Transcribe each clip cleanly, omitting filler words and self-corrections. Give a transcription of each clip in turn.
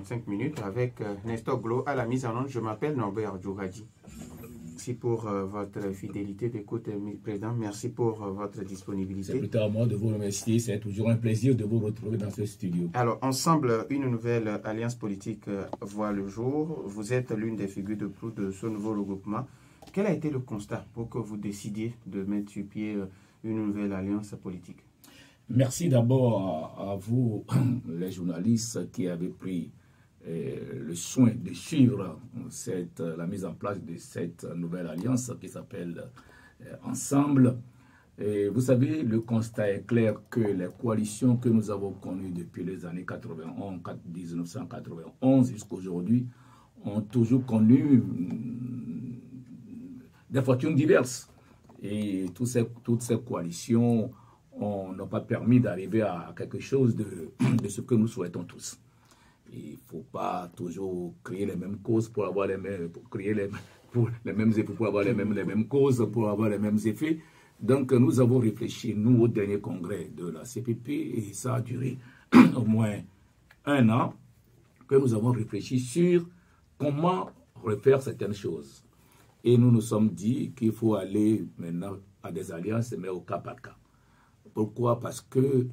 5 minutes avec Nestor Glo à la mise en onde. Je m'appelle Norbert Djouradi. Merci pour votre fidélité d'écoute, Président. Merci pour votre disponibilité. C'est plutôt à moi de vous remercier. C'est toujours un plaisir de vous retrouver dans ce studio. Alors, ensemble, une nouvelle alliance politique voit le jour. Vous êtes l'une des figures de proue de ce nouveau regroupement. Quel a été le constat pour que vous décidiez de mettre sur pied une nouvelle alliance politique? Merci d'abord à vous, les journalistes, qui avez pris le soin de suivre la mise en place de cette nouvelle alliance qui s'appelle Ensemble. Et vous savez, le constat est clair que les coalitions que nous avons connues depuis les années 1991 jusqu'à aujourd'hui ont toujours connu des fortunes diverses. Et toutes ces coalitions n'ont pas permis d'arriver à quelque chose de ce que nous souhaitons tous. Il ne faut pas toujours créer les mêmes causes pour avoir les mêmes, effets, pour avoir les mêmes causes, pour avoir les mêmes effets. Donc nous avons réfléchi, nous, au dernier congrès de la CPP, et ça a duré au moins 1 an, que nous avons réfléchi sur comment refaire certaines choses. Et nous nous sommes dit qu'il faut aller maintenant à des alliances, mais au cas par cas. Pourquoi? Parce que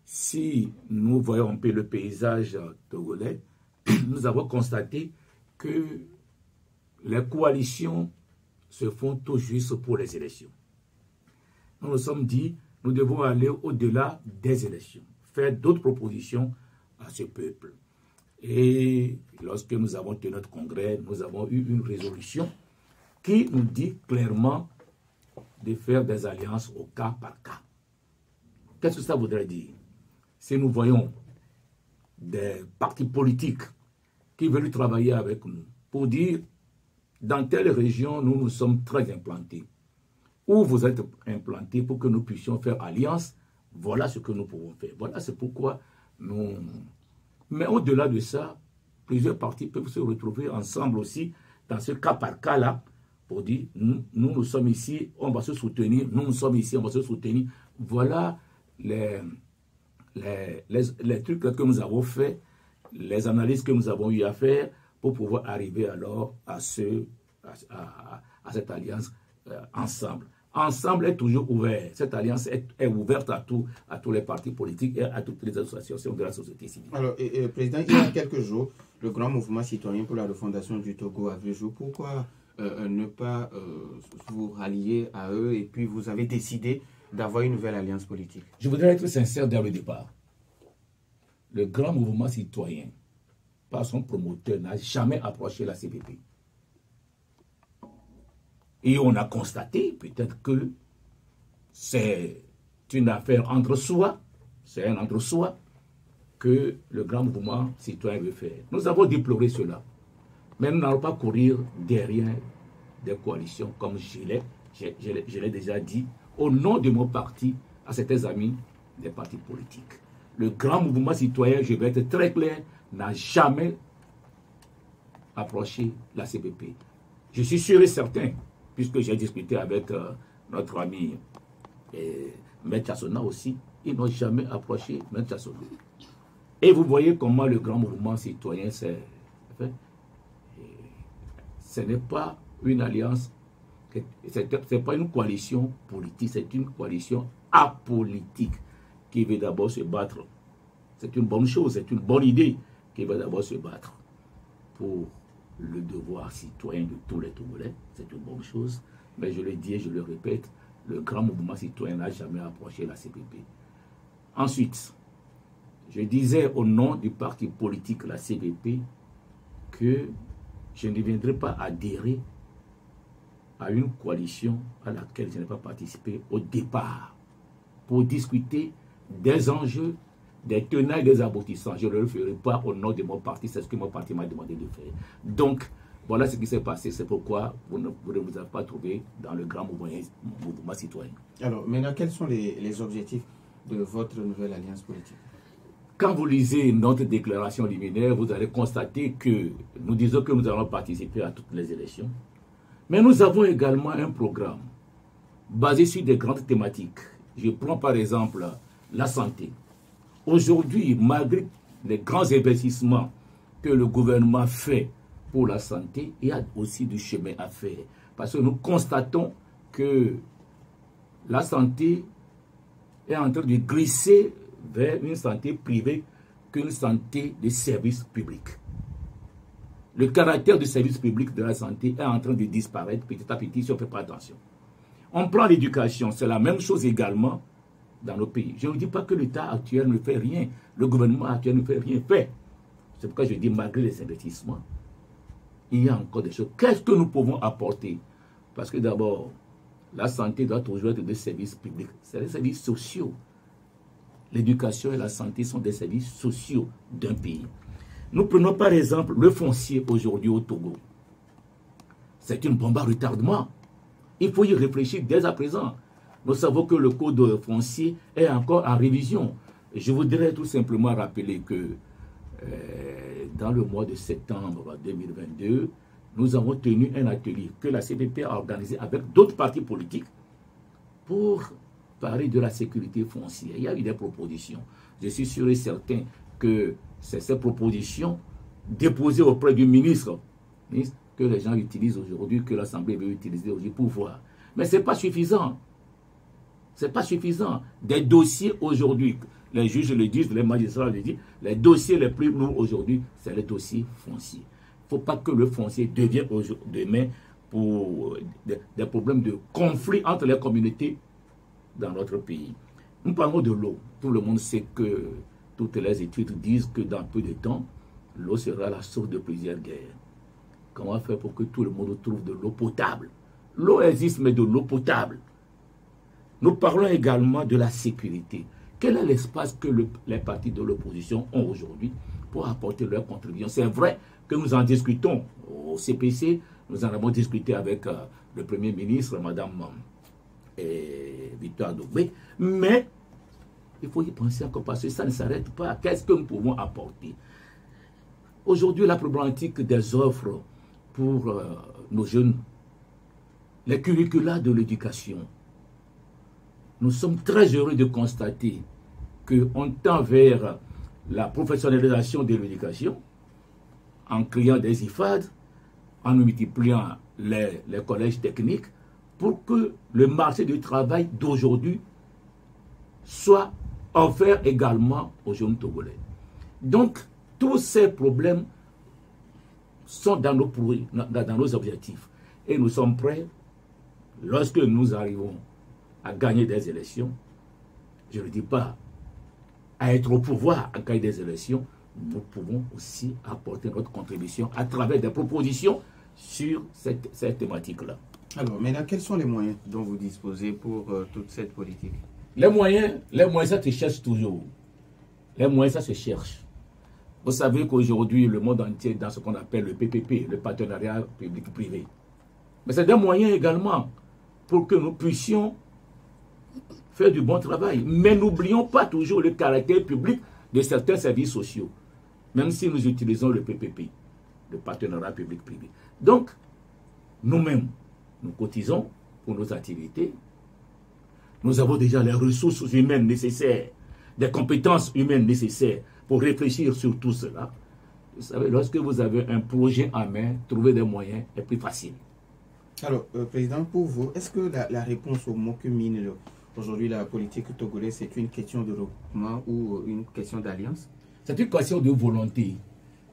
si nous voyons un peu le paysage togolais, nous avons constaté que les coalitions se font tout juste pour les élections. Nous nous sommes dit, nous devons aller au-delà des élections, faire d'autres propositions à ce peuple. Et lorsque nous avons tenu notre congrès, nous avons eu une résolution qui nous dit clairement de faire des alliances au cas par cas. Qu'est-ce que ça voudrait dire? Si nous voyons des partis politiques qui veulent travailler avec nous pour dire, dans telle région, nous sommes très implantés, où vous êtes implantés pour que nous puissions faire alliance, voilà ce que nous pouvons faire. Voilà, c'est pourquoi nous... Mais au-delà de ça, plusieurs partis peuvent se retrouver ensemble aussi, dans ce cas par cas-là, pour dire, nous sommes ici, on va se soutenir, nous sommes ici, on va se soutenir. Voilà les trucs que nous avons fait, les analyses que nous avons eu à faire pour pouvoir arriver alors à cette alliance ensemble. Ensemble est toujours ouvert. Cette alliance est ouverte à tous les partis politiques et à toutes les associations de la société civile. Alors, Président, il y a quelques jours, le grand mouvement citoyen pour la refondation du Togo a vu jour. Pourquoi ne pas vous rallier à eux et puis vous avez décidé d'avoir une nouvelle alliance politique? Je voudrais être sincère dès le départ. Le grand mouvement citoyen, par son promoteur, n'a jamais approché la CPP. Et on a constaté peut-être que c'est une affaire entre soi, c'est un entre soi que le grand mouvement citoyen veut faire. Nous avons déploré cela. Mais nous n'allons pas courir derrière des coalitions comme je l'ai déjà dit, au nom de mon parti, à certains amis des partis politiques. Le grand mouvement citoyen, je vais être très clair, n'a jamais approché la CPP. Je suis sûr et certain, puisque j'ai discuté avec notre ami M. Chassona aussi, ils n'ont jamais approché M. Chassona. Et vous voyez comment le grand mouvement citoyen s'est fait. Ce n'est pas une alliance, ce n'est pas une coalition politique, c'est une coalition apolitique qui veut d'abord se battre. C'est une bonne chose, c'est une bonne idée qui veut d'abord se battre pour le devoir citoyen de tous les Togolais. C'est une bonne chose, mais je le dis et je le répète, le grand mouvement citoyen n'a jamais approché la CPP. Ensuite, je disais au nom du parti politique, la CPP, que je ne viendrai pas adhérer à une coalition à laquelle je n'ai pas participé au départ pour discuter des enjeux, des tenants et des aboutissants. Je ne le ferai pas au nom de mon parti, c'est ce que mon parti m'a demandé de faire. Donc, voilà ce qui s'est passé. C'est pourquoi vous ne vous avez pas trouvé dans le grand mouvement citoyen. Alors, maintenant, quels sont les objectifs de votre nouvelle alliance politique? Quand vous lisez notre déclaration liminaire, vous allez constater que nous disons que nous allons participer à toutes les élections. Mais nous avons également un programme basé sur des grandes thématiques. Je prends par exemple la santé. Aujourd'hui, malgré les grands investissements que le gouvernement fait pour la santé, il y a aussi du chemin à faire. Parce que nous constatons que la santé est en train de glisser vers une santé privée qu'une santé de service public. Le caractère du service public de la santé est en train de disparaître petit à petit si on ne fait pas attention. On prend l'éducation, c'est la même chose également dans nos pays. Je ne dis pas que l'État actuel ne fait rien, le gouvernement actuel ne fait rien, C'est pourquoi je dis, malgré les investissements, il y a encore des choses. Qu'est-ce que nous pouvons apporter? Parce que d'abord, la santé doit toujours être des services publics. C'est des services sociaux. L'éducation et la santé sont des services sociaux d'un pays. Nous prenons par exemple le foncier aujourd'hui au Togo. C'est une bombe à retardement. Il faut y réfléchir dès à présent. Nous savons que le code foncier est encore en révision. Je voudrais tout simplement rappeler que dans le mois de septembre 2022, nous avons tenu un atelier que la CPP a organisé avec d'autres partis politiques pour parler de la sécurité foncière. Il y a eu des propositions. Je suis sûr et certain que c'est ces propositions déposées auprès du ministre que les gens utilisent aujourd'hui, que l'Assemblée veut utiliser aujourd'hui pour voir. Mais ce n'est pas suffisant. Ce n'est pas suffisant. Des dossiers aujourd'hui, les juges le disent, les magistrats le disent, les dossiers les plus lourds aujourd'hui, c'est les dossiers fonciers. Il ne faut pas que le foncier devienne demain pour des problèmes de conflit entre les communautés dans notre pays. Nous parlons de l'eau. Tout le monde sait que toutes les études disent que dans peu de temps, l'eau sera la source de plusieurs guerres. Comment faire pour que tout le monde trouve de l'eau potable? L'eau existe, mais de l'eau potable. Nous parlons également de la sécurité. Quel est l'espace que les partis de l'opposition ont aujourd'hui pour apporter leur contribution? C'est vrai que nous en discutons au CPC, nous en avons discuté avec le Premier ministre, Mme Victoire Dogbé, mais il faut y penser encore parce que ça ne s'arrête pas. Qu'est-ce que nous pouvons apporter? Aujourd'hui, la problématique des offres pour nos jeunes, les curricula de l'éducation. Nous sommes très heureux de constater qu'on tend vers la professionnalisation de l'éducation en créant des IFAD, en multipliant les collèges techniques pour que le marché du travail d'aujourd'hui soit offert également aux jeunes Togolais. Donc, tous ces problèmes sont dans nos objectifs. Et nous sommes prêts, lorsque nous arrivons à gagner des élections, je ne dis pas à être au pouvoir, à gagner des élections, nous pouvons aussi apporter notre contribution à travers des propositions sur cette thématique-là. Alors, maintenant, quels sont les moyens dont vous disposez pour toute cette politique? Les moyens, ça se cherche toujours. Les moyens, ça se cherche. Vous savez qu'aujourd'hui, le monde entier est dans ce qu'on appelle le PPP, le partenariat public-privé. Mais c'est des moyens également pour que nous puissions faire du bon travail. Mais n'oublions pas toujours le caractère public de certains services sociaux, même si nous utilisons le PPP, le partenariat public-privé. Donc, nous-mêmes, nous cotisons pour nos activités. Nous avons déjà les ressources humaines nécessaires, des compétences humaines nécessaires pour réfléchir sur tout cela. Vous savez, lorsque vous avez un projet en main, trouver des moyens est plus facile. Alors, Président, pour vous, est-ce que la réponse au mot que mine aujourd'hui la politique togolaise, c'est une question de regroupement ou une question d'alliance? C'est une question de volonté.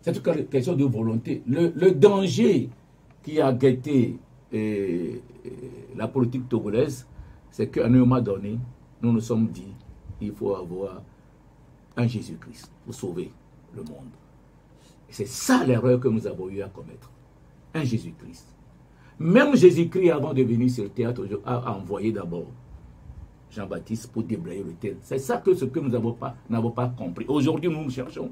C'est une question de volonté. Le danger qui a guetté la politique togolaise, c'est qu'à un moment donné, nous nous sommes dit qu'il faut avoir un Jésus-Christ pour sauver le monde. C'est ça l'erreur que nous avons eu à commettre. Un Jésus-Christ. Même Jésus-Christ, avant de venir sur le théâtre, a envoyé d'abord Jean-Baptiste pour déblayer le terrain. C'est ça ce que nous n'avons pas compris. Aujourd'hui, nous cherchons.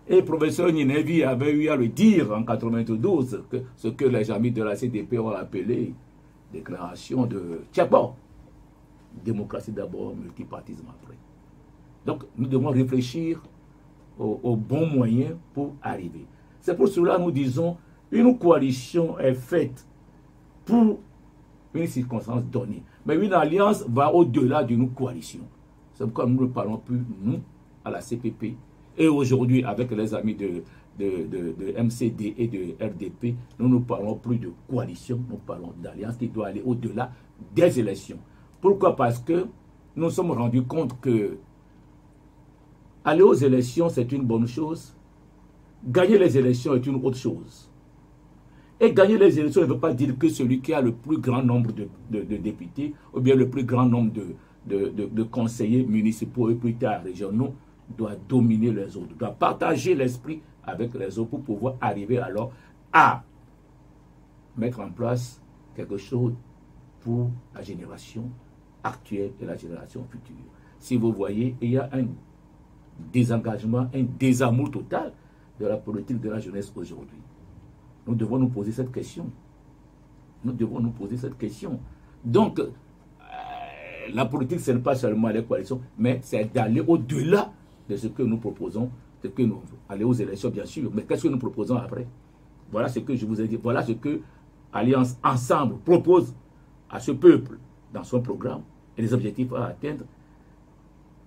Et le professeur Ninevi avait eu à le dire en 1992, ce que les amis de la CDP ont appelé déclaration de Tchèque-Bord. Démocratie d'abord, multipartisme après. Donc, nous devons réfléchir aux bons moyens pour arriver. C'est pour cela que nous disons, une coalition est faite pour une circonstance donnée. Mais une alliance va au-delà d'une coalition. C'est pourquoi nous ne parlons plus, nous, à la CPP. Et aujourd'hui, avec les amis de de MCD et de RDP, nous ne parlons plus de coalition, nous parlons d'alliance qui doit aller au-delà des élections. Pourquoi? Parce que nous nous sommes rendus compte que aller aux élections, c'est une bonne chose. Gagner les élections est une autre chose. Et gagner les élections ne veut pas dire que celui qui a le plus grand nombre de députés ou bien le plus grand nombre de conseillers municipaux et plus tard régionaux doit dominer les autres, doit partager l'esprit avec les autres pour pouvoir arriver alors à mettre en place quelque chose pour la génération actuelle et la génération future. Si vous voyez, il y a un désengagement, un désamour total de la politique de la jeunesse aujourd'hui. Nous devons nous poser cette question. Nous devons nous poser cette question. Donc, la politique, ce n'est pas seulement les coalitions, mais c'est d'aller au-delà de ce que nous proposons, de que nous aller aux élections, bien sûr, mais qu'est-ce que nous proposons après? Voilà ce que je vous ai dit. Voilà ce que Alliance Ensemble propose à ce peuple dans son programme et les objectifs à atteindre.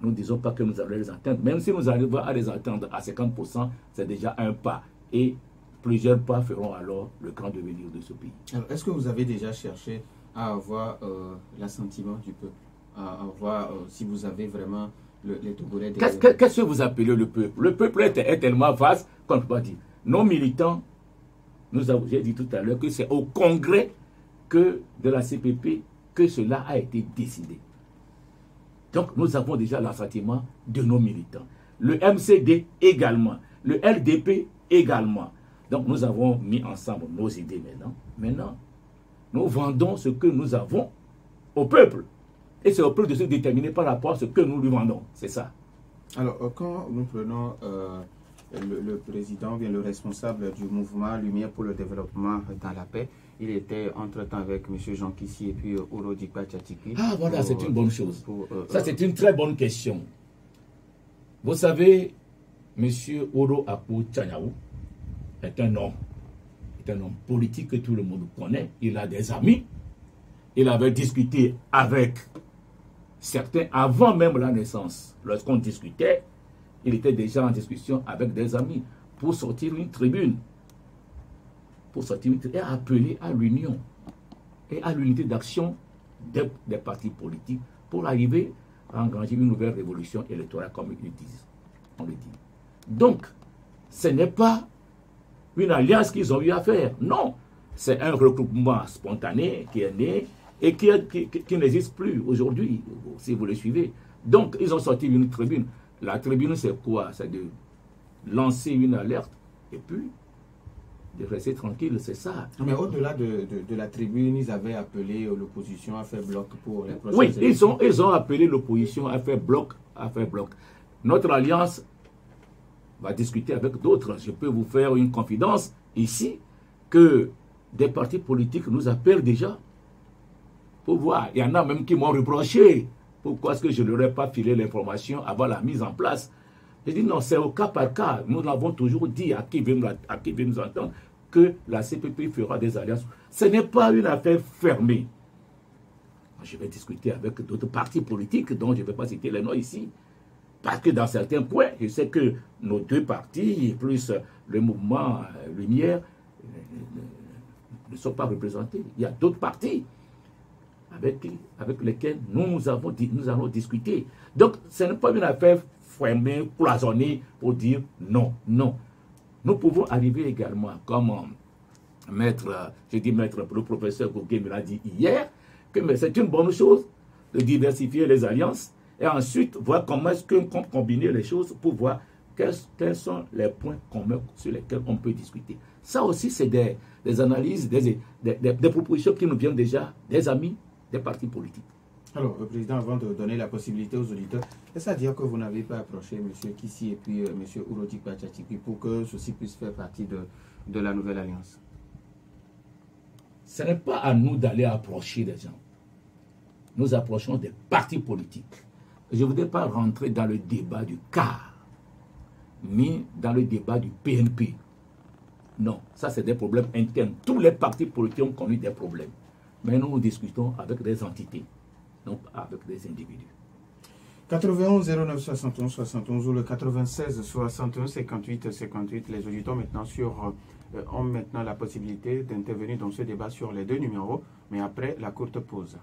Nous ne disons pas que nous allons les atteindre. Même si nous arrivons à les atteindre à 50%, c'est déjà un pas. Et plusieurs pas feront alors le grand devenir de ce pays. Alors, est-ce que vous avez déjà cherché à avoir l'assentiment du peuple? À voir si vous avez vraiment les Togolais... Qu'est-ce que vous appelez le peuple? Le peuple est tellement vaste qu'on ne peut pas dire. Nos militants, j'ai dit tout à l'heure que c'est au congrès de la CPP que cela a été décidé. Donc, nous avons déjà l'assentiment de nos militants. Le MCD également. Le LDP également. Donc, nous avons mis ensemble nos idées maintenant. Maintenant, nous vendons ce que nous avons au peuple. Et c'est au peuple de se déterminer par rapport à ce que nous lui vendons. C'est ça. Alors, quand nous prenons le président, bien le responsable du mouvement Lumière pour le développement dans la paix, il était entre-temps avec M. Jean Kissi et puis Oro Dikpa Tchatchiki. Ah voilà, c'est une bonne chose. Ça, c'est une très bonne question. Vous savez, M. Oro Akou Tchanyao est un homme politique que tout le monde connaît. Il a des amis. Il avait discuté avec certains avant même la naissance. Lorsqu'on discutait, il était déjà en discussion avec des amis pour sortir une tribune. Et appeler à l'union et à l'unité d'action des partis politiques pour arriver à engager une nouvelle révolution électorale, comme ils disent. On le dit. Donc, ce n'est pas une alliance qu'ils ont eu à faire. Non, c'est un regroupement spontané qui est né et qui n'existe plus aujourd'hui, si vous le suivez. Donc, ils ont sorti une tribune. La tribune, c'est quoi? C'est de lancer une alerte et puis de rester tranquille, c'est ça. Mais au-delà de la tribune, ils avaient appelé l'opposition à faire bloc pour les prochaines élections. Oui, ils ont appelé l'opposition à faire bloc, Notre alliance va discuter avec d'autres. Je peux vous faire une confidence ici que des partis politiques nous appellent déjà pour voir. Il y en a même qui m'ont reproché. Pourquoi est-ce que je ne leur ai pas filé l'information avant la mise en place? J'ai dit non, c'est au cas par cas. Nous l'avons toujours dit à qui veut nous entendre que la CPP fera des alliances. Ce n'est pas une affaire fermée. Je vais discuter avec d'autres partis politiques dont je ne vais pas citer les noms ici. Parce que dans certains points, je sais que nos deux partis, plus le mouvement Lumière, ne sont pas représentés. Il y a d'autres partis avec lesquels nous allons discuter. Donc, ce n'est pas une affaire fermée, cloisonnée pour dire non, non. Nous pouvons arriver également, comme le professeur Gougué me l'a dit hier, que c'est une bonne chose de diversifier les alliances et ensuite voir comment est-ce qu'on peut combiner les choses pour voir quels sont les points communs sur lesquels on peut discuter. Ça aussi, c'est des analyses, des propositions qui nous viennent déjà des amis des partis politiques. Alors, Président, avant de donner la possibilité aux auditeurs, est-ce à dire que vous n'avez pas approché M. Kissi et puis M. Oro Dikpa Tchatchiki pour que ceci puisse faire partie de la nouvelle alliance? Ce n'est pas à nous d'aller approcher les gens. Nous approchons des partis politiques. Je ne voudrais pas rentrer dans le débat du CAR, ni dans le débat du PNP. Non, ça c'est des problèmes internes. Tous les partis politiques ont connu des problèmes. Mais nous discutons avec des entités, donc avec des individus. 91 09 71 71 ou le 96 61 58 58. Les auditeurs maintenant ont maintenant la possibilité d'intervenir dans ce débat sur les deux numéros, mais après la courte pause.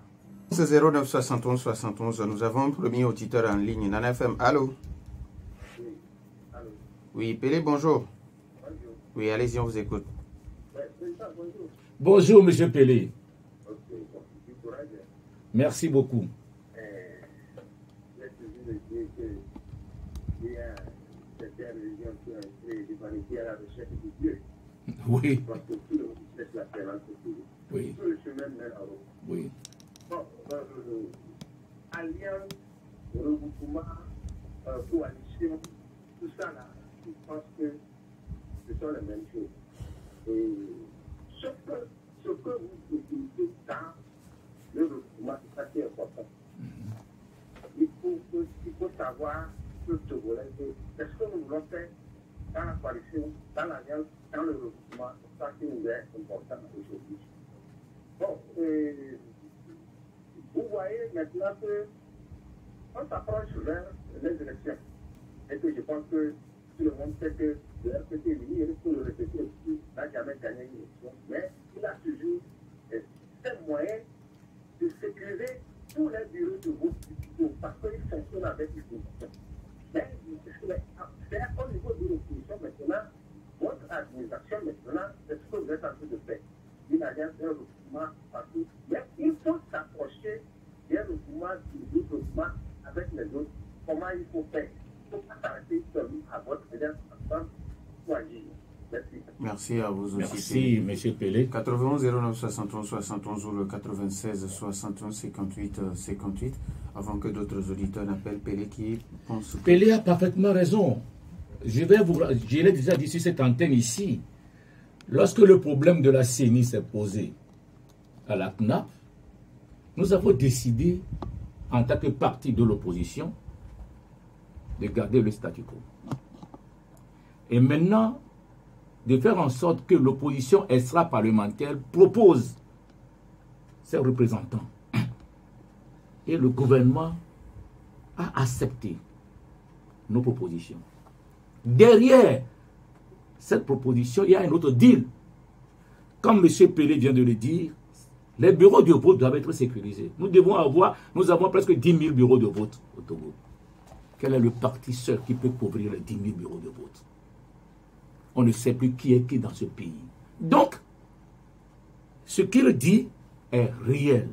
09 71 71, nous avons un premier auditeur en ligne, Nana FM. Allô? Oui, allô. Oui, Pélé, bonjour. Bonjour. Oui, allez-y, on vous écoute. Bonjour. Bonjour, monsieur Pelé. Ok, bon, du courage. Merci beaucoup. J'ai toujours dit qu'il y a certaines religions qui ont été l'humanité à la recherche de Dieu. Oui. Parce que tout le monde cherche la présence de Dieu. Oui. Tout le chemin mène à Rome. Oui. Bon, alliance, regroupement, coalition, tout ça là, je pense que ce sont les mêmes choses. Et ce que vous utilisez dans le regroupement, c'est ça qui est important. Il faut savoir que ce volet, est-ce que nous voulons faire dans la coalition, dans l'alliance, dans le regroupement, c'est ça qui nous est important aujourd'hui. Bon, vous voyez maintenant qu'on s'approche vers les élections. Et que je pense que tout le monde sait que le RPT il risque de le répéter aussi, n'a jamais gagné une élection. Mais il a toujours ces moyens de sécuriser tous les bureaux de vote parce qu'ils fonctionnent avec les oppositions. Mais c'est au niveau de l'opposition maintenant, votre administration maintenant, c'est ce que vous êtes en train de faire. Une alliance, un regroupement partout. Mais il faut s'approcher d'un regroupement, du regroupement avec les autres. Comment il faut faire? Il ne faut pas s'arrêter seulement à votre alliance ensemble pour agir. Merci. Merci à vous aussi. Merci, monsieur Pelé. 91 09 71 71 ou le 96 61 58 58. Avant que d'autres auditeurs n'appellent, Pelé qui pense... Pelé a parfaitement raison. Je l'ai déjà dit sur cette antenne ici. Lorsque le problème de la CENI s'est posé à la CNAP, nous avons décidé, en tant que parti de l'opposition, de garder le statu quo. Et maintenant, de faire en sorte que l'opposition extra-parlementaire propose ses représentants. Et le gouvernement a accepté nos propositions. Derrière cette proposition, il y a un autre deal. Comme M. Pelé vient de le dire, les bureaux de vote doivent être sécurisés. Nous avons presque 10 000 bureaux de vote au Togo. Quel est le parti seul qui peut couvrir les 10 000 bureaux de vote? On ne sait plus qui est qui dans ce pays. Donc, ce qu'il dit est réel.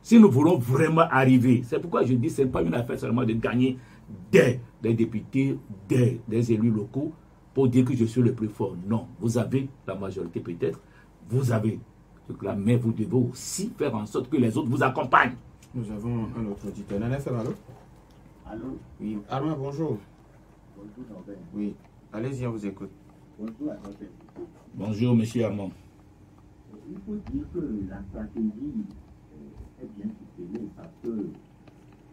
Si nous voulons vraiment arriver, c'est pourquoi je dis que ce n'est pas une affaire seulement de gagner des députés, des élus locaux pour dire que je suis le plus fort. Non, vous avez la majorité peut-être, vous avez ce que là, mais vous devez aussi faire en sorte que les autres vous accompagnent. Nous avons un autre auditeur. Nana FM, allô? Allô? Oui. Armand, bonjour. Bonjour, Norbert. Oui. Allez-y, on vous écoute. Bonjour à notre invité. Bonjour, monsieur Armand. Il faut dire que la stratégie est bien ficelée parce que,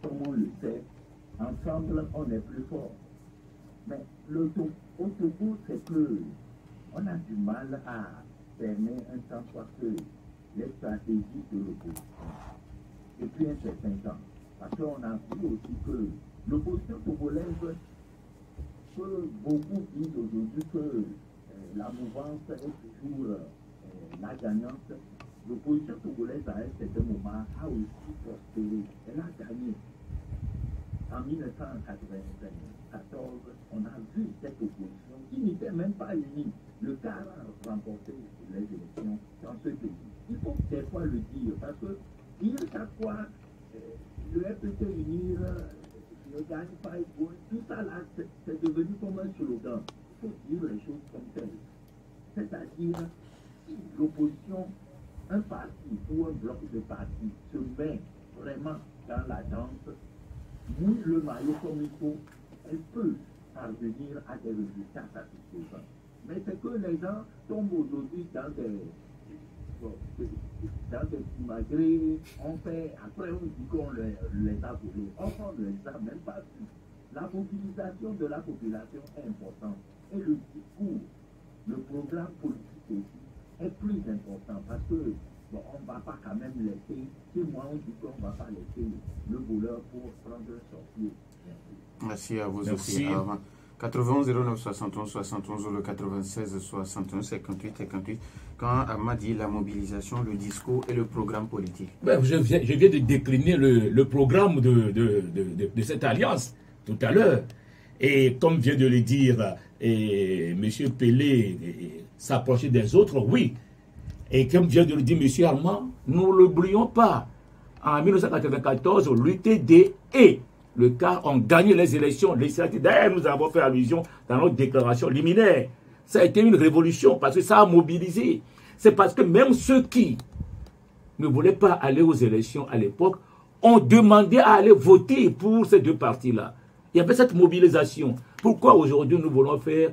comme on le sait, ensemble, on est plus fort. Mais au Togo, c'est que on a du mal à fermer un temps soit que les stratégies de l'opposition depuis un certain temps. Parce qu'on a vu aussi que l'opposition togolaise, que beaucoup disent aujourd'hui que la mouvance est toujours la gagnante, l'opposition togolaise à un certain moment a aussi prospéré. Elle a gagné. En 1994, on a vu cette opposition qui n'était même pas unie. Le CAR a remporté les élections dans ce pays. Il faut des fois le dire, parce que dire chaque fois le RPT unir ne gagne pas, tout ça là, c'est devenu comme un slogan. Il faut dire les choses comme telles. C'est-à-dire, si l'opposition, un parti ou un bloc de partis se met vraiment dans la danse, mouille le maillot comme il faut, elle peut parvenir à des résultats satisfaisants. Mais c'est que les gens tombent aujourd'hui dans des malgré, on fait, après on dit qu'on les a volés. Or, on ne les a même pas vus. La mobilisation de la population est importante. Et le discours, le programme politique aussi, est plus important parce que bon, on ne va pas quand même laisser, si moi on dit qu'on ne va pas laisser le voleur pour prendre un sorcier. Merci à vous Merci. aussi. 91 09 71 71 ou le 96 61 58 58. Quand Armand dit la mobilisation, le discours et le programme politique. Ben, je viens de décliner le programme de cette alliance tout à l'heure. Et comme vient de le dire M. Pelé, s'approcher des autres, oui. Et comme vient de le dire M. Armand, nous ne l'oublions pas. En 1994, l'UTD et le CAR ont gagné les élections législatives. D'ailleurs, nous avons fait allusion dans notre déclaration liminaire. Ça a été une révolution parce que ça a mobilisé. C'est parce que même ceux qui ne voulaient pas aller aux élections à l'époque ont demandé à aller voter pour ces deux partis-là. Il y avait cette mobilisation. Pourquoi aujourd'hui nous voulons faire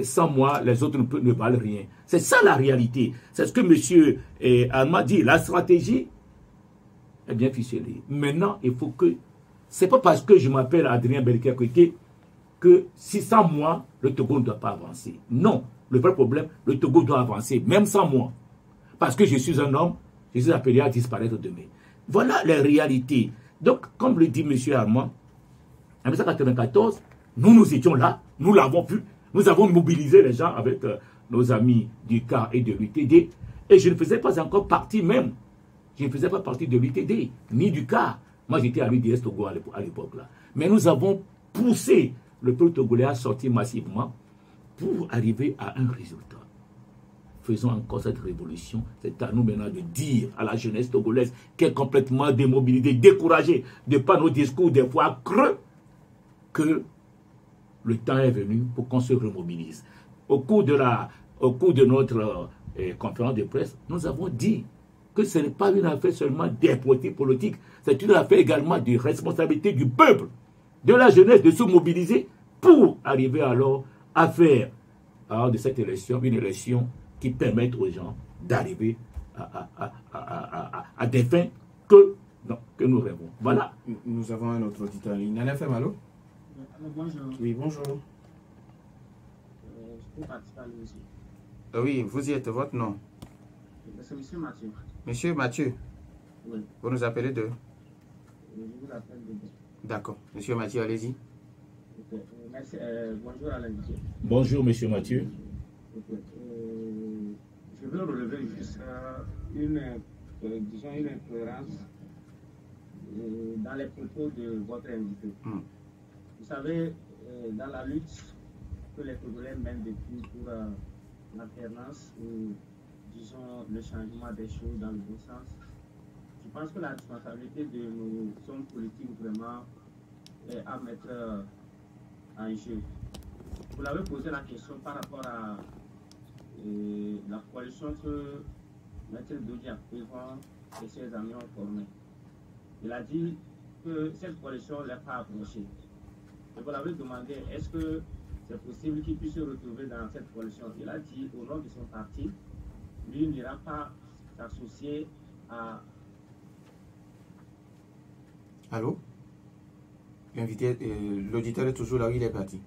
sans moi, les autres ne valent rien? C'est ça la réalité. C'est ce que M. Armand dit. La stratégie est bien ficelée. Maintenant, il faut que... C'est pas parce que je m'appelle Adrien Belkacoué que si sans moi, le Togo ne doit pas avancer. Non. Le vrai problème, le Togo doit avancer, même sans moi. Parce que je suis un homme, je suis appelé à disparaître demain. Voilà les réalités. Donc, comme le dit M. Armand, en 1994, nous étions là, nous l'avons vu, nous avons mobilisé les gens avec nos amis du CAR et de l'UTD, et je ne faisais pas encore partie même. Je ne faisais pas partie de l'UTD, ni du CAR. Moi, j'étais à l'UDS Togo à l'époque là. Mais nous avons poussé le peuple togolais à sortir massivement pour arriver à un résultat. Faisons encore cette révolution. C'est à nous maintenant de dire à la jeunesse togolaise qui est complètement démobilisée, découragée de par nos discours des fois creux, que le temps est venu pour qu'on se remobilise. Au cours de notre conférence de presse, nous avons dit que ce n'est pas une affaire seulement des politiques, c'est une affaire également de responsabilité du peuple, de la jeunesse, de se mobiliser pour arriver alors à faire de cette élection une élection qui permette aux gens d'arriver à des fins que nous rêvons. Voilà. Nous avons un autre auditeur en ligne. Nana Femalo. Bonjour. Oui, bonjour. Je peux participer à l'émission. Oui, vous y êtes, votre nom? C'est Monsieur Mathieu. Monsieur Mathieu. Oui. Vous nous appelez de? Je vous appelle de... D'accord. Monsieur Mathieu, allez-y. Okay. Merci. Bonjour à l'invité. Bonjour, Monsieur Mathieu. Okay. Je veux relever juste une incohérence dans les propos de votre invité. Vous savez, dans la lutte que les Togolais mènent depuis pour l'alternance ou, disons, le changement des choses dans le bon sens, je pense que la responsabilité de nos hommes politiques vraiment est à mettre en jeu. Vous l'avez posé la question par rapport à la coalition que M. Dodia Pévan et ses amis ont formée. Il a dit que cette coalition ne l'a pas approchée. Et vous l'avez demandé, est-ce que c'est possible qu'il puisse se retrouver dans cette coalition? Il a dit, au nom de son parti, lui n'ira pas s'associer à... Allô? L'invité, l'auditeur est toujours là où il est parti.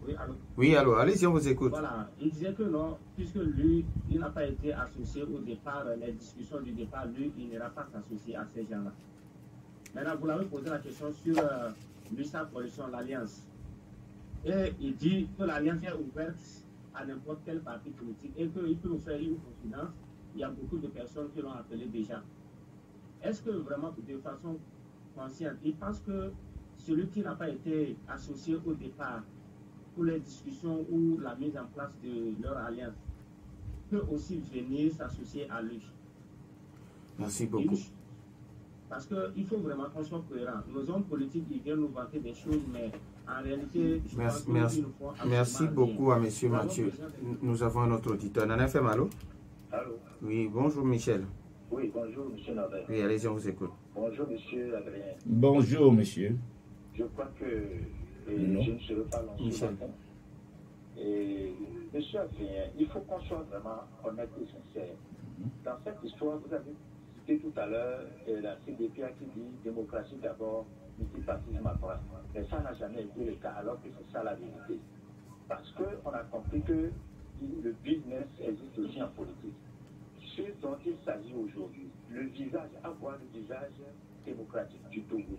Oui, allô? Oui, allô, allez-y, on vous écoute. Voilà, il disait que non, puisque lui, il n'a pas été associé au départ, les discussions du départ, lui, il n'ira pas s'associer à ces gens-là. Maintenant, vous l'avez posé la question sur lui, sa coalition, l'Alliance. Et il dit que l'Alliance est ouverte à n'importe quel parti politique et qu'il peut nous faire une confidence. Il y a beaucoup de personnes qui l'ont appelé déjà. Est-ce que vraiment, de façon consciente, il pense que celui qui n'a pas été associé au départ pour les discussions ou la mise en place de leur alliance peut aussi venir s'associer à lui? Merci beaucoup. Parce qu'il faut vraiment qu'on soit cohérent. Nos hommes politiques, ils viennent nous vanter des choses, mais en réalité, je pense qu'ils nous font merci beaucoup à M. Mathieu. Nous avons un autre auditeur. Nana Femalo. Allô? Oui, bonjour Michel. Oui, bonjour M. Nader. Oui, allez-y, on vous écoute. Bonjour M. Adrien. Bonjour, monsieur. Je crois que je ne serai pas lancé Michel. matin. Et M. Adrien, il faut qu'on soit vraiment honnête et sincère. Dans cette histoire, vous avez cité tout à l'heure la CDPA qui dit démocratie d'abord, multipartisme après. Mais ça n'a jamais été le cas, alors que c'est ça la vérité. Parce qu'on a compris que le business existe aussi en politique. Ce dont il s'agit aujourd'hui, le visage, avoir le visage démocratique du Togo,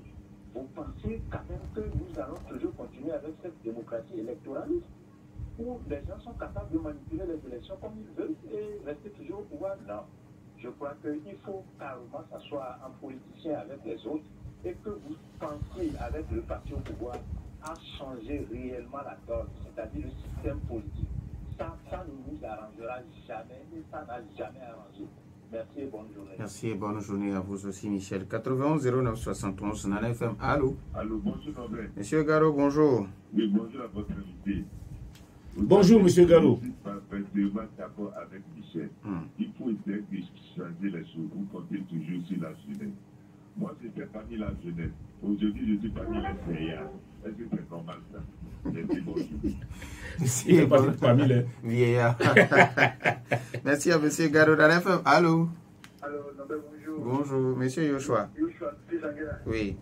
vous pensez quand même que nous allons toujours continuer avec cette démocratie électoraliste où les gens sont capables de manipuler les élections comme ils veulent et rester toujours au pouvoir? Non. Je crois qu'il faut carrément s'asseoir en politicien avec les autres et que vous pensiez avec le parti au pouvoir à changer réellement la donne, c'est-à-dire le système politique. Ça ne nous arrangera jamais et ça n'a jamais arrangé. Merci et bonne journée. Merci et bonne journée à vous aussi, Michel. 91 09 71, Nana FM. Allô? Allô, bonjour, Norbert. Monsieur Garo, bonjour. Oui, bonjour à votre invité. Bonjour, monsieur Garo. Je suis parfaitement d'accord avec Michel. Il faut essayer de changer les choses. Vous comptez toujours sur la jeunesse. Moi, j'étais parmi la jeunesse. Aujourd'hui, je suis parmi les vieillards. Est-ce que c'est normal ça? Merci, bonjour. C'est parmi les vieillards. Merci à monsieur Garo dans FM. Allô? Allô, Norbert, bonjour. Bonjour, monsieur Yoshua. Yoshua, Pisangera. Oui.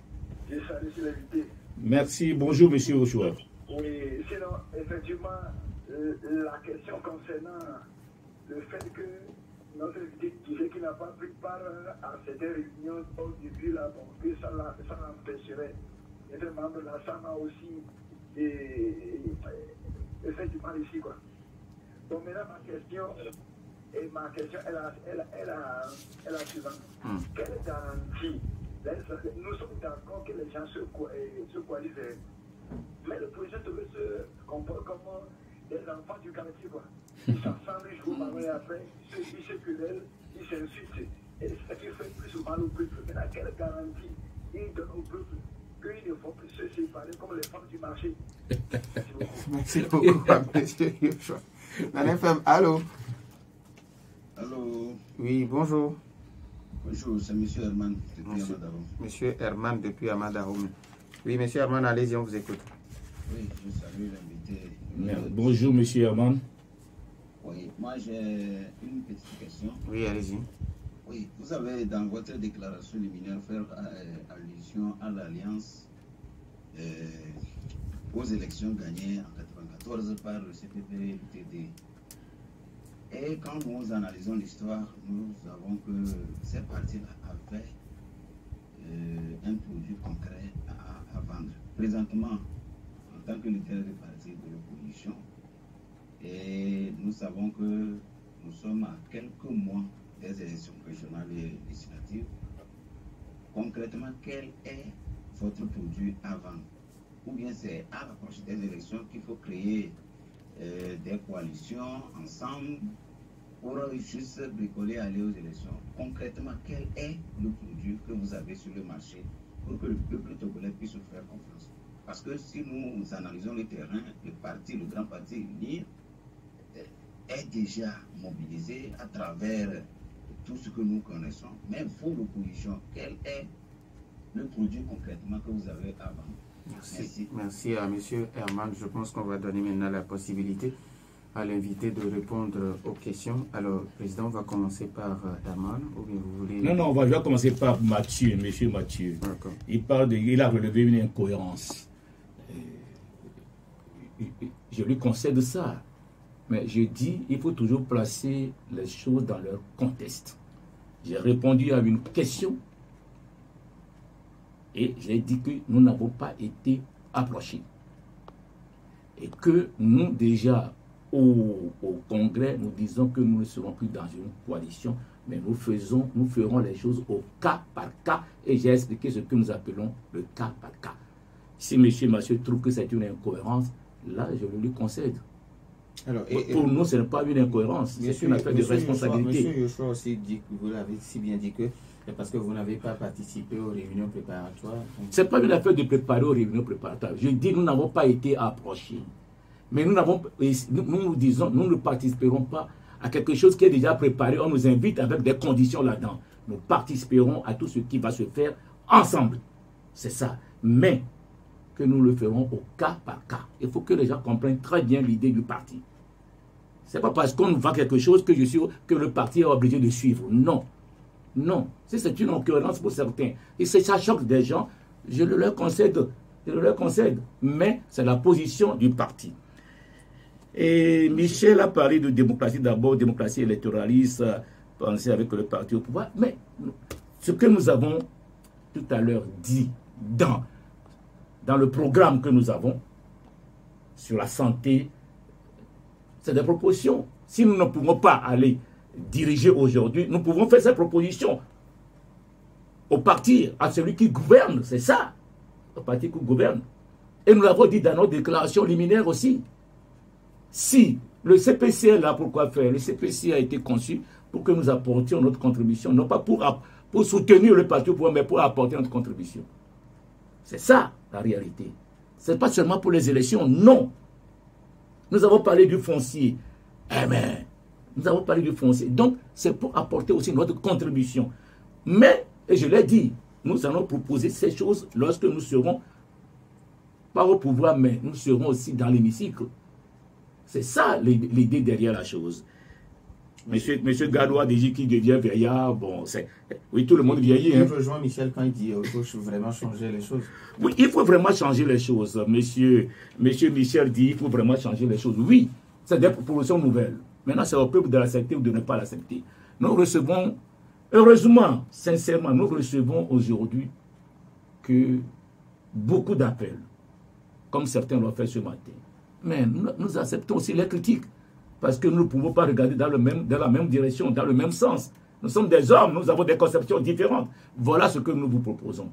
Je salue sur l'invité. Merci, bonjour, monsieur Yoshua. Oui, sinon, effectivement, la question concernant le fait que notre invité disait qu'il n'a pas pris part à cette réunion au début, là, bon, que ça l'empêcherait d'être membre de la SAMA aussi, et effectivement ici, quoi. Donc maintenant, ma question est la suivante. Quelle garantie? Nous sommes d'accord que les gens se coalisent, mais le projet devait se comporter comme des enfants du quartier, quoi. Ils s'assemblent, ils jouent par et après, ils se querellent, ils s'insultent. Et c'est ce qui fait plus mal au peuple. Maintenant, quelle garantie ils donnent au peuple qu'ils ne vont plus se séparer comme les femmes du marché? Merci beaucoup, monsieur Yoshua. Nana FM, allô? Allô? Oui, bonjour. Bonjour, c'est monsieur Herman depuis Amadarom. Monsieur Herman depuis Amadarom. Oui, monsieur Herman, allez-y, on vous écoute. Oui, je salue l'invité. Bonjour, monsieur Herman. Oui, moi j'ai une petite question. Oui, allez-y. Oui, vous avez dans votre déclaration liminaire fait allusion à l'alliance aux élections gagnées en 1994 par le CPP et le TD. Et quand nous analysons l'histoire, nous savons que ces partis-là avaient un produit concret à vendre. Présentement, en tant que leader des partis de l'opposition, et nous savons que nous sommes à quelques mois des élections régionales et législatives. Concrètement, quel est votre produit à vendre? Ou bien c'est à l'approche des élections qu'il faut créer des coalitions ensemble pour juste bricoler aller aux élections? Concrètement, quel est le produit que vous avez sur le marché pour que le peuple togolais puisse vous faire confiance? Parce que si nous analysons le terrain, le grand parti uni est déjà mobilisé à travers tout ce que nous connaissons. Mais vous, l'opposition, quel est le produit concrètement que vous avez à vendre? Merci. Merci à M. Herman. Je pense qu'on va donner maintenant la possibilité à l'invité de répondre aux questions. Alors, Président, on va commencer par Herman, ou bien vous voulez... Non, je vais commencer par Mathieu, M. Mathieu. Il a relevé une incohérence. Je lui concède ça. Mais je dis, il faut toujours placer les choses dans leur contexte. J'ai répondu à une question et j'ai dit que nous n'avons pas été approchés. Et que nous, déjà, au Congrès, nous disons que nous ne serons plus dans une coalition, mais nous ferons les choses au cas par cas. Et j'ai expliqué ce que nous appelons le cas par cas. Si M. Mathieu trouve que c'est une incohérence, là, je le lui concède. Alors, pour nous, ce n'est pas une incohérence, c'est une affaire de responsabilité. Monsieur Yoshua aussi dit, vous l'avez si bien dit que c'est parce que vous n'avez pas participé aux réunions préparatoires. Ce n'est pas une affaire de préparer aux réunions préparatoires. Je dis, nous n'avons pas été approchés. Mais nous disons, nous ne participerons pas à quelque chose qui est déjà préparé. On nous invite avec des conditions là-dedans. Nous participerons à tout ce qui va se faire ensemble. C'est ça. Mais que nous le ferons au cas par cas. Il faut que les gens comprennent très bien l'idée du parti. Ce n'est pas parce qu'on nous vend quelque chose que le parti est obligé de suivre. Non. Non. Si c'est une incohérence pour certains, et si ça choque des gens, je le leur concède. Mais c'est la position du parti. Et Michel a parlé de démocratie d'abord, démocratie électoraliste, penser avec le parti au pouvoir. Mais ce que nous avons tout à l'heure dit dans dans le programme que nous avons sur la santé, c'est des propositions. Si nous ne pouvons pas aller diriger aujourd'hui, nous pouvons faire ces propositions au parti, à celui qui gouverne, c'est ça, au parti qui gouverne. Et nous l'avons dit dans notre déclaration liminaire aussi. Si le CPC est là, pourquoi faire? Le CPC a été conçu pour que nous apportions notre contribution, non pas pour soutenir le parti au pouvoir, mais pour apporter notre contribution. C'est ça la réalité. Ce n'est pas seulement pour les élections, non. Nous avons parlé du foncier. Eh bien, nous avons parlé du foncier. Donc, c'est pour apporter aussi notre contribution. Mais, et je l'ai dit, nous allons proposer ces choses lorsque nous serons, pas au pouvoir, mais nous serons aussi dans l'hémicycle. C'est ça l'idée derrière la chose. Monsieur Gadoua dit qu'il devient vieillard, bon, oui, tout le monde vieillit. Je rejoins Michel quand il dit qu'il faut vraiment changer les choses. Oui, il faut vraiment changer les choses. Monsieur Michel dit qu'il faut vraiment changer les choses. Oui, c'est des propositions nouvelles. Maintenant, c'est au peuple de l'accepter ou de ne pas l'accepter. Nous recevons, heureusement, sincèrement, nous recevons aujourd'hui que beaucoup d'appels, comme certains l'ont fait ce matin. Mais nous acceptons aussi les critiques. Parce que nous ne pouvons pas regarder dans la même direction, dans le même sens. Nous sommes des hommes, nous avons des conceptions différentes. Voilà ce que nous vous proposons.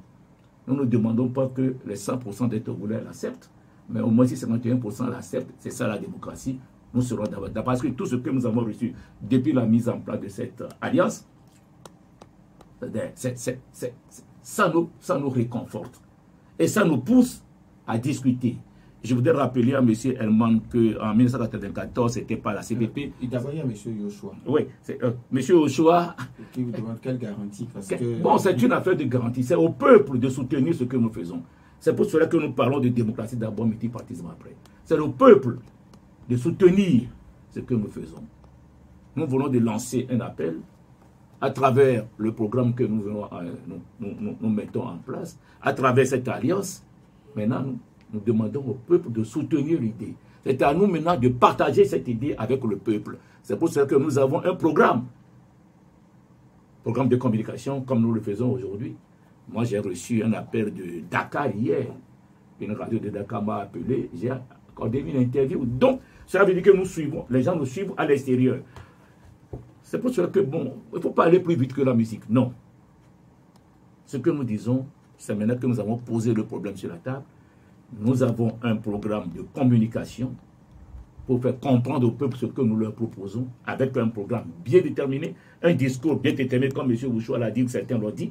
Nous ne demandons pas que les 100% des Togolais l'acceptent, mais au moins si 51% l'acceptent, c'est ça la démocratie. Nous serons d'abord. Parce que tout ce que nous avons reçu depuis la mise en place de cette alliance, ça nous réconforte. Et ça nous pousse à discuter. Je voudrais rappeler à M. Herman qu'en 1994, ce n'était pas la CPP. D'abord, il y a M. Yoshua. Oui, M. Yoshua. Qui vous demande quelle garantie Bon, c'est une affaire de garantie. C'est au peuple de soutenir ce que nous faisons. C'est pour cela que nous parlons de démocratie d'abord, multipartisme après. C'est au peuple de soutenir ce que nous faisons. Nous voulons de lancer un appel à travers le programme que nous mettons en place, à travers cette alliance. Maintenant, nous demandons au peuple de soutenir l'idée. C'est à nous maintenant de partager cette idée avec le peuple. C'est pour cela que nous avons un programme de communication comme nous le faisons aujourd'hui. Moi, j'ai reçu un appel de Dakar hier. Une radio de Dakar m'a appelé. J'ai accordé une interview. Donc, ça veut dire que nous suivons. Les gens nous suivent à l'extérieur. C'est pour cela que, bon, il ne faut pas aller plus vite que la musique. Non. Ce que nous disons, c'est maintenant que nous avons posé le problème sur la table. Nous avons un programme de communication pour faire comprendre au peuple ce que nous leur proposons, avec un programme bien déterminé, un discours bien déterminé, comme M. Bouchoua l'a dit, certains l'ont dit.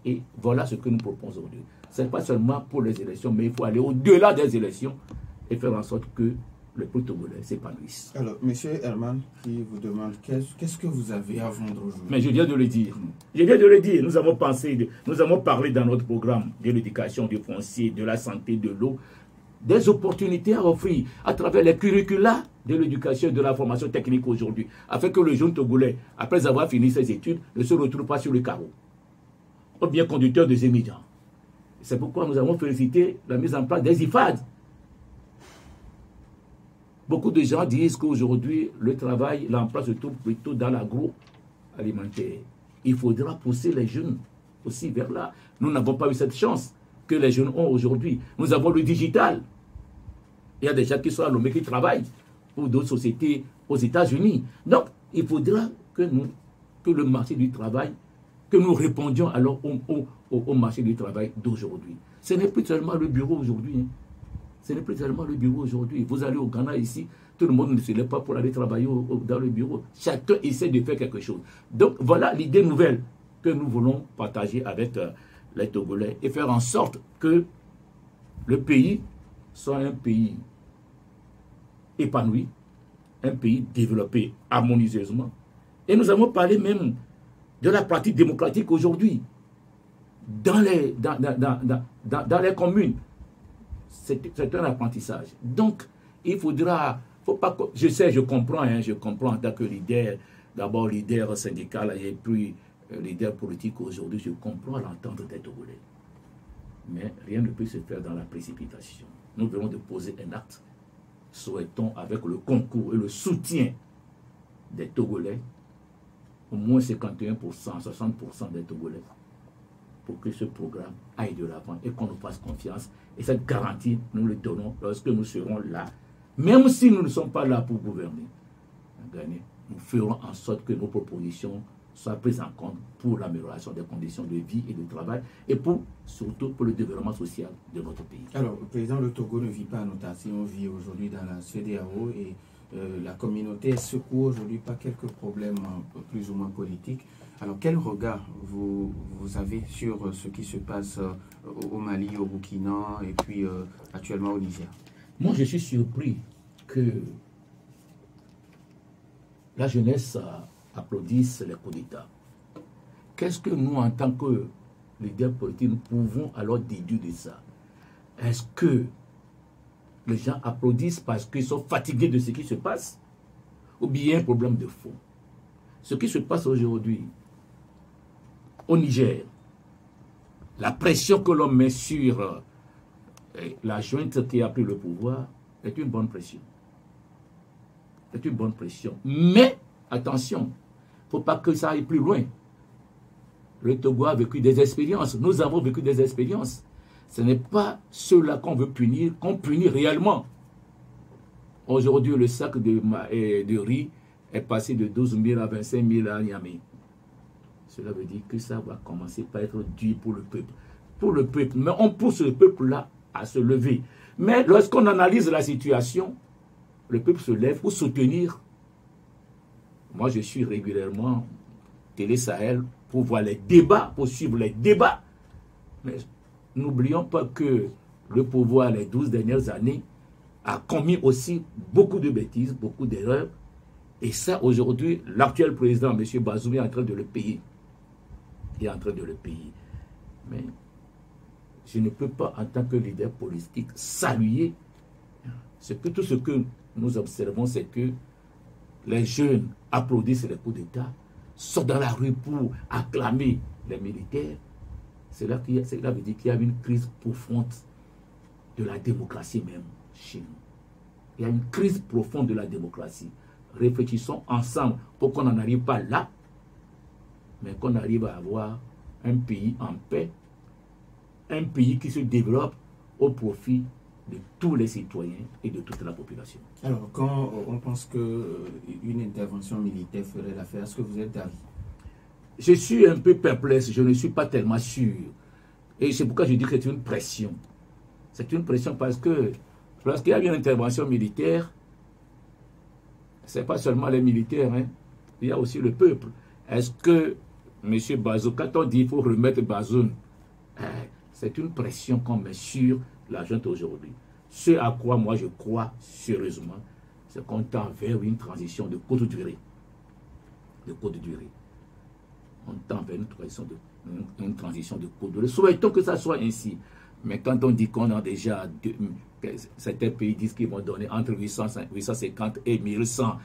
Et voilà ce que nous proposons aujourd'hui. Ce n'est pas seulement pour les élections, mais il faut aller au-delà des élections et faire en sorte que le peuple togolais s'épanouisse. Alors, M. Herman qui vous demande qu'est-ce que vous avez à vendre aujourd'hui? Mais je viens de le dire. Je viens de le dire. Nous avons nous avons parlé dans notre programme de l'éducation, du foncier, de la santé, de l'eau, des opportunités à offrir à travers les curricula de l'éducation et de la formation technique aujourd'hui, afin que le jeune togolais, après avoir fini ses études, ne se retrouve pas sur le carreau, ou bien conducteur de émigrants. C'est pourquoi nous avons félicité la mise en place des IFAD. Beaucoup de gens disent qu'aujourd'hui, le travail, l'emploi se trouve plutôt dans l'agroalimentaire. Il faudra pousser les jeunes aussi vers là. Nous n'avons pas eu cette chance que les jeunes ont aujourd'hui. Nous avons le digital. Il y a des gens qui sont à Lomé qui travaillent pour d'autres sociétés aux États-Unis. Donc, il faudra que le marché du travail, que nous répondions alors au marché du travail d'aujourd'hui. Ce n'est plus seulement le bureau aujourd'hui. Hein. Ce n'est plus seulement le bureau aujourd'hui. Vous allez au Ghana ici, tout le monde ne se lève pas pour aller travailler dans le bureau. Chacun essaie de faire quelque chose. Donc voilà l'idée nouvelle que nous voulons partager avec les Togolais et faire en sorte que le pays soit un pays épanoui, un pays développé harmonieusement. Et nous avons parlé même de la pratique démocratique aujourd'hui dans les communes. C'est un apprentissage. Donc, il faudra, faut pas, je comprends en tant que leader, d'abord leader syndical et puis leader politique aujourd'hui, je comprends l'entente des Togolais. Mais rien ne peut se faire dans la précipitation. Nous venons de poser un acte. Souhaitons, avec le concours et le soutien des Togolais, au moins 51%, 60% des Togolais, pour que ce programme aille de l'avant et qu'on nous fasse confiance. Et cette garantie, nous le donnons lorsque nous serons là. Même si nous ne sommes pas là pour gouverner, nous ferons en sorte que nos propositions soient prises en compte pour l'amélioration des conditions de vie et de travail et surtout pour le développement social de notre pays. Alors, Président, le Togo ne vit pas en autarcie, on vit aujourd'hui dans la CEDEAO et la communauté secoue aujourd'hui par quelques problèmes plus ou moins politiques. Alors, quel regard vous avez sur ce qui se passe au Mali, au Burkina et puis actuellement au Niger? Moi, je suis surpris que la jeunesse applaudisse les coups d'État. Qu'est-ce que nous, en tant que leaders politiques, nous pouvons alors déduire de ça? Est-ce que les gens applaudissent parce qu'ils sont fatigués de ce qui se passe? Ou bien un problème de fond? Ce qui se passe aujourd'hui au Niger, la pression que l'on met sur la junte qui a pris le pouvoir est une bonne pression. C'est une bonne pression. Mais, attention, il ne faut pas que ça aille plus loin. Le Togo a vécu des expériences. Nous avons vécu des expériences. Ce n'est pas ceux-là qu'on veut punir, qu'on punit réellement. Aujourd'hui, le sac de riz est passé de 12 000 à 25 000 à Niamey. Cela veut dire que ça va commencer par être dur pour le peuple. Pour le peuple. Mais on pousse le peuple-là à se lever. Mais lorsqu'on analyse la situation, le peuple se lève pour soutenir. Moi, je suis régulièrement Télé Sahel pour voir les débats, pour suivre les débats. Mais n'oublions pas que le pouvoir, les 12 dernières années, a commis aussi beaucoup de bêtises, beaucoup d'erreurs. Et ça, aujourd'hui, l'actuel président, M. Bazoum, est en train de le payer. Il est en train de le payer. Mais je ne peux pas, en tant que leader politique, saluer tout ce que nous observons, c'est que les jeunes applaudissent les coups d'État, sortent dans la rue pour acclamer les militaires. Cela veut dire qu'il y a une crise profonde de la démocratie même chez nous. Il y a une crise profonde de la démocratie. Réfléchissons ensemble pour qu'on n'en arrive pas là, mais qu'on arrive à avoir un pays en paix, un pays qui se développe au profit de tous les citoyens et de toute la population. Alors, quand on pense qu'une intervention militaire ferait l'affaire, est-ce que vous êtes d'avis? Je suis un peu perplexe, je ne suis pas tellement sûr. Et c'est pourquoi je dis que c'est une pression. C'est une pression parce que lorsqu'il y a une intervention militaire, ce n'est pas seulement les militaires, hein, il y a aussi le peuple. Est-ce que M. Bazoum, quand on dit qu'il faut remettre Bazoum, c'est une pression qu'on met sur la junte aujourd'hui. Ce à quoi moi je crois sérieusement, c'est qu'on tend vers une transition de courte durée. De courte durée. On tend vers une transition de courte durée. Souhaitons que ça soit ainsi. Mais quand on dit qu'on a déjà, certains pays disent qu'ils vont donner entre 850 et 1100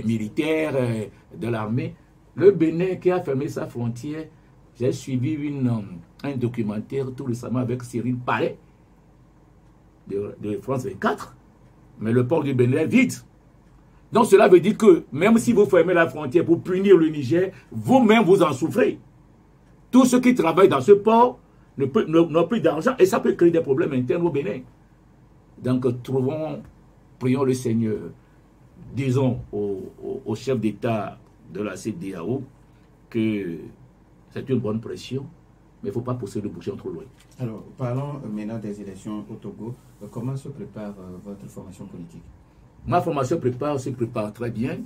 militaires de l'armée, le Bénin qui a fermé sa frontière, j'ai suivi un documentaire tout récemment avec Cyril Palais de France 24, mais le port du Bénin est vide. Donc cela veut dire que même si vous fermez la frontière pour punir le Niger, vous-même vous en souffrez. Tous ceux qui travaillent dans ce port n'ont plus d'argent et ça peut créer des problèmes internes au Bénin. Donc prions le Seigneur, disons au chef d'État de la CEDEAO que c'est une bonne pression, mais il ne faut pas pousser le bouchon trop loin. Alors, parlons maintenant des élections au Togo. Comment se prépare votre formation politique? Ma formation se prépare très bien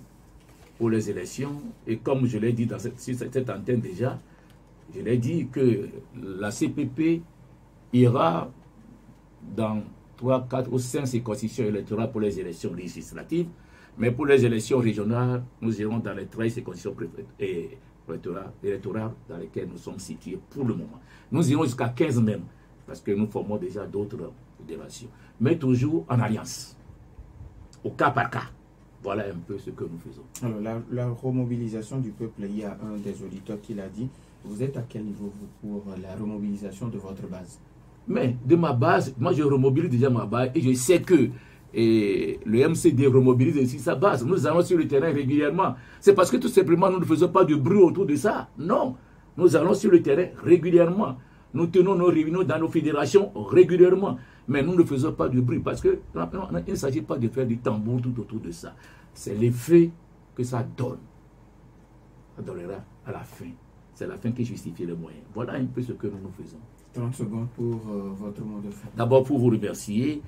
pour les élections. Et comme je l'ai dit sur cette antenne déjà, je l'ai dit que la CPP ira dans 3, 4 ou 5 circonscriptions électorales pour les élections législatives. Mais pour les élections régionales, nous irons dans les 13 circonscriptions électorales dans lesquelles nous sommes situés pour le moment. Nous irons jusqu'à 15 même, parce que nous formons déjà d'autres fédérations. Mais toujours en alliance, au cas par cas. Voilà un peu ce que nous faisons. Alors, la remobilisation du peuple, il y a un des auditeurs qui l'a dit. Vous êtes à quel niveau, vous, pour la remobilisation de votre base? Mais de ma base, moi je remobilise déjà ma base et je sais que et le MCD remobilise aussi sa base. Nous allons sur le terrain régulièrement. C'est parce que tout simplement nous ne faisons pas de bruit autour de ça. Non, nous allons sur le terrain régulièrement. Nous tenons nos réunions dans nos fédérations régulièrement. Mais nous ne faisons pas de bruit parce qu'il ne s'agit pas de faire du tambour tout autour de ça. C'est l'effet que ça donne. Ça donnera à la fin. C'est la fin qui justifie le moyen. Voilà un peu ce que nous faisons. 30 secondes pour votre mot de fin. D'abord pour vous remercier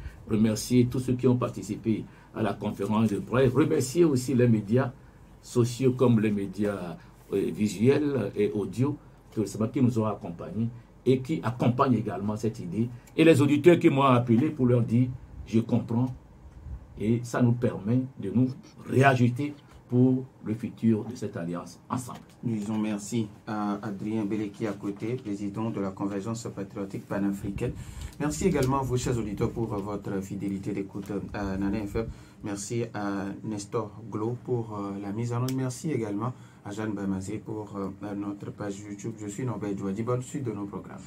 tous ceux qui ont participé à la conférence de presse, remercier aussi les médias sociaux comme les médias visuels et audio qui nous ont accompagnés et qui accompagnent également cette idée. Et les auditeurs qui m'ont appelé pour leur dire « je comprends » et ça nous permet de nous réajuster pour le futur de cette alliance ensemble. Nous disons merci à Adrien Beleki à côté, président de la Convergence patriotique panafricaine. Merci également à vous, chers auditeurs, pour votre fidélité d'écoute à Nana FM. Merci à Nestor Glo pour la mise en œuvre. Merci également à Jeanne Bamazé pour notre page YouTube. Je suis Norbert Douadi. Bonne suite de nos programmes.